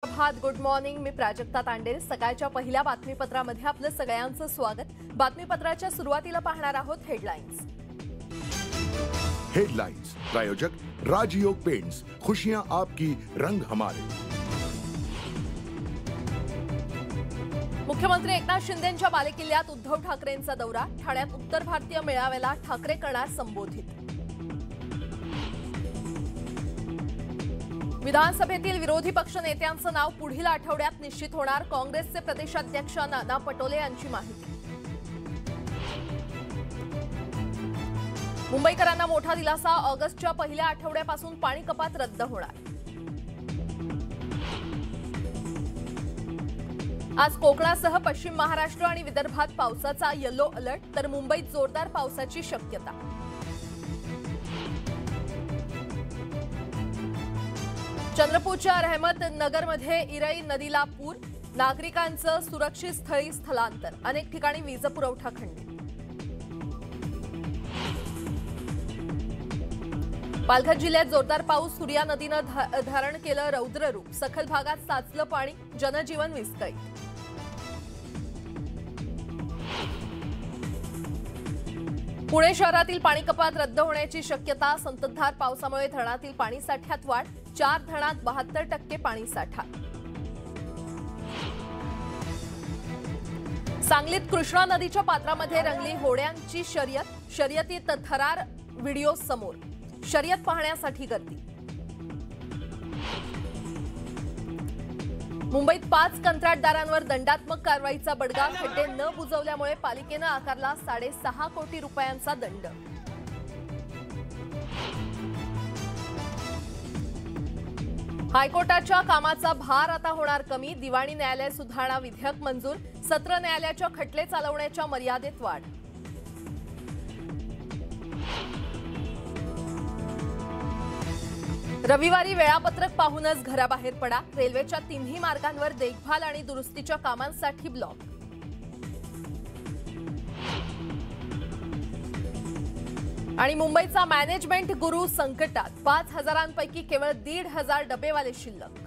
प्रभात, good morning. मी प्राजक्ता तांडेल. सकाळच्या पहिल्या बातमीपत्रामध्ये आपलं सगळ्यांचं स्वागत. बातमीपत्राच्या सुरुवातीला पाहणार आहोत हेडलाईन्स. हेडलाइंस प्रायोजक राजयोग पेंट्स, खुशियां आपकी, रंग हमारे. मुख्यमंत्री एकनाथ शिंदेंच्या बालेकिल्ल्यात उद्धव ठाकरेंचा दौरा. ठाण्यात उत्तर भारतीय मेळाव्याला ठाकरे करणार संबोधित. विधानसभेतील विरोधी पक्ष नेत्यांचं नाव पुढील आठवड्यात निश्चित होणार. काँग्रेसचे प्रदेशाध्यक्ष नाना पटोले यांची माहिती. मुंबईकरांना मोठा दिलासा. ऑगस्टच्या पहिल्या आठवड्यापासून पाणी कपात रद्द होणार. आज कोकणासह पश्चिम महाराष्ट्र आणि विदर्भात पावसाचा येलो अलर्ट, तर मुंबईत जोरदार पावसाची शक्यता. चंद्रपूरच्या रहमतनगरमध्ये इरई नदीला पूर. नागरिकांचं सुरक्षित स्थळी स्थलांतर. अनेक ठिकाणी वीज पुरवठा खंडित. पालघर जिल्ह्यात जोरदार पाऊस. सूर्या नदीनं धारण केलं रौद्र रूप. सखल भागात साचलं पाणी. जनजीवन विस्कळीत. पुणे शहरातील पाणी कपात रद्द होण्याची शक्यता. संततधार पावसामुळे धरणातील पाणी साठ्यात वाढ. 4 धरणात 72% पाणी साठा. सांगलीत कृष्णा नदीच्या पात्रामध्ये रंगली होड्यांची शर्यत. शर्यतीत थरार व्हिडिओ समोर. शर्यत पाहण्यासाठी गर्दी. मुंबईत 5 कंत्राटदारांवर दंडात्मक कारवाईचा बडगा. खड्डे न बुजवल्यामुळे पालिकेनं आकारला 6.5 कोटी रुपयांचा दंड. हायकोर्टाच्या कामाचा भार आता होणार कमी. दिवाणी न्यायालय सुधारणा विधेयक मंजूर. सत्र न्यायालयाच्या खटले चालवण्याच्या मर्यादेत वाढ. रविवारी वेळापत्रक पाहूनच घराबाहेर पडा. रेल्वेच्या तिन्ही मार्गांवर देखभाल आणि दुरुस्तीच्या कामांसाठी ब्लॉक. आणि मुंबईचा मॅनेजमेंट गुरु संकटात. 5,000 पैकी केवळ 1,500 डबेवाले शिल्लक.